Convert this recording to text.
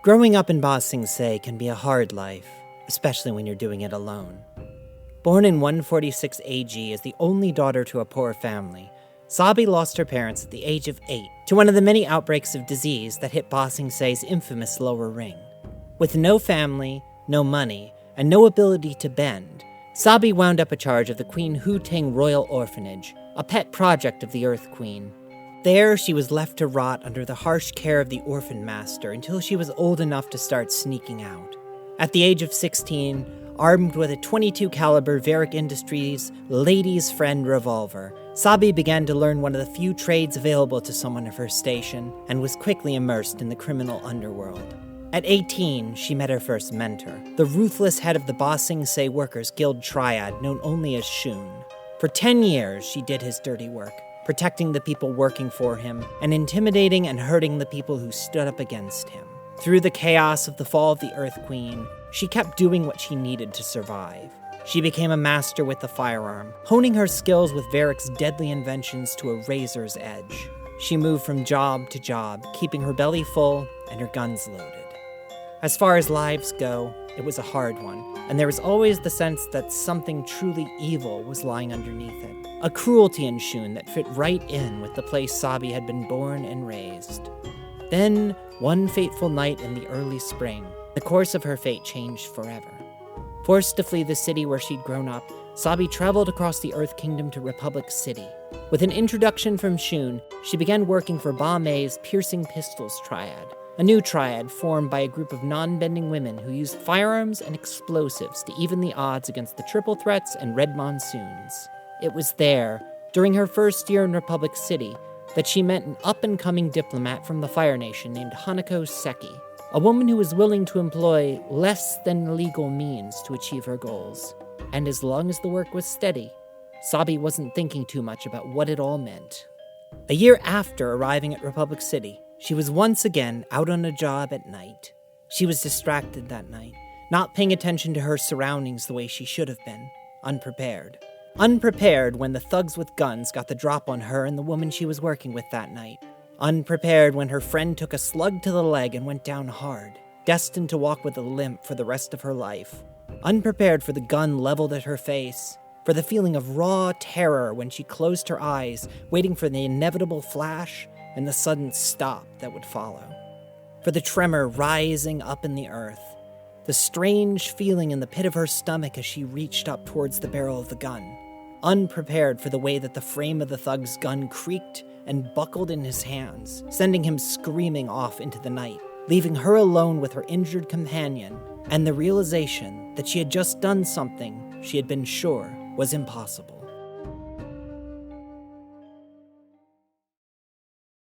Growing up in Ba Sing Se can be a hard life, especially when you're doing it alone. Born in 146 AG as the only daughter to a poor family, Sabi lost her parents at the age of 8 to one of the many outbreaks of disease that hit Ba Sing Se's infamous lower ring. With no family, no money, and no ability to bend, Sabi wound up in charge of the Queen Hu Ting Royal Orphanage, a pet project of the Earth Queen. There, she was left to rot under the harsh care of the orphan master until she was old enough to start sneaking out. At the age of 16, armed with a .22 caliber Varick Industries Ladies' Friend revolver, Sabi began to learn one of the few trades available to someone of her station and was quickly immersed in the criminal underworld. At 18, she met her first mentor, the ruthless head of the Ba Sing Se Workers Guild Triad known only as Shun. For 10 years, she did his dirty work, protecting the people working for him and intimidating and hurting the people who stood up against him. Through the chaos of the fall of the Earth Queen, she kept doing what she needed to survive. She became a master with the firearm, honing her skills with Varick's deadly inventions to a razor's edge. She moved from job to job, keeping her belly full and her guns loaded. As far as lives go, it was a hard one, and there was always the sense that something truly evil was lying underneath it. A cruelty in Shun that fit right in with the place Sabi had been born and raised. Then, one fateful night in the early spring, the course of her fate changed forever. Forced to flee the city where she'd grown up, Sabi traveled across the Earth Kingdom to Republic City. With an introduction from Shun, she began working for Ba Mei's Piercing Pistols Triad, a new triad formed by a group of non-bending women who used firearms and explosives to even the odds against the triple threats and red monsoons. It was there, during her first year in Republic City, that she met an up-and-coming diplomat from the Fire Nation named Hanako Seki, a woman who was willing to employ less than legal means to achieve her goals. And as long as the work was steady, Sabi wasn't thinking too much about what it all meant. A year after arriving at Republic City, she was once again out on a job at night. She was distracted that night, not paying attention to her surroundings the way she should have been, unprepared. Unprepared when the thugs with guns got the drop on her and the woman she was working with that night. Unprepared when her friend took a slug to the leg and went down hard, destined to walk with a limp for the rest of her life. Unprepared for the gun leveled at her face, for the feeling of raw terror when she closed her eyes, waiting for the inevitable flash and the sudden stop that would follow. For the tremor rising up in the earth, the strange feeling in the pit of her stomach as she reached up towards the barrel of the gun. Unprepared for the way that the frame of the thug's gun creaked and buckled in his hands, sending him screaming off into the night, leaving her alone with her injured companion, and the realization that she had just done something she had been sure was impossible.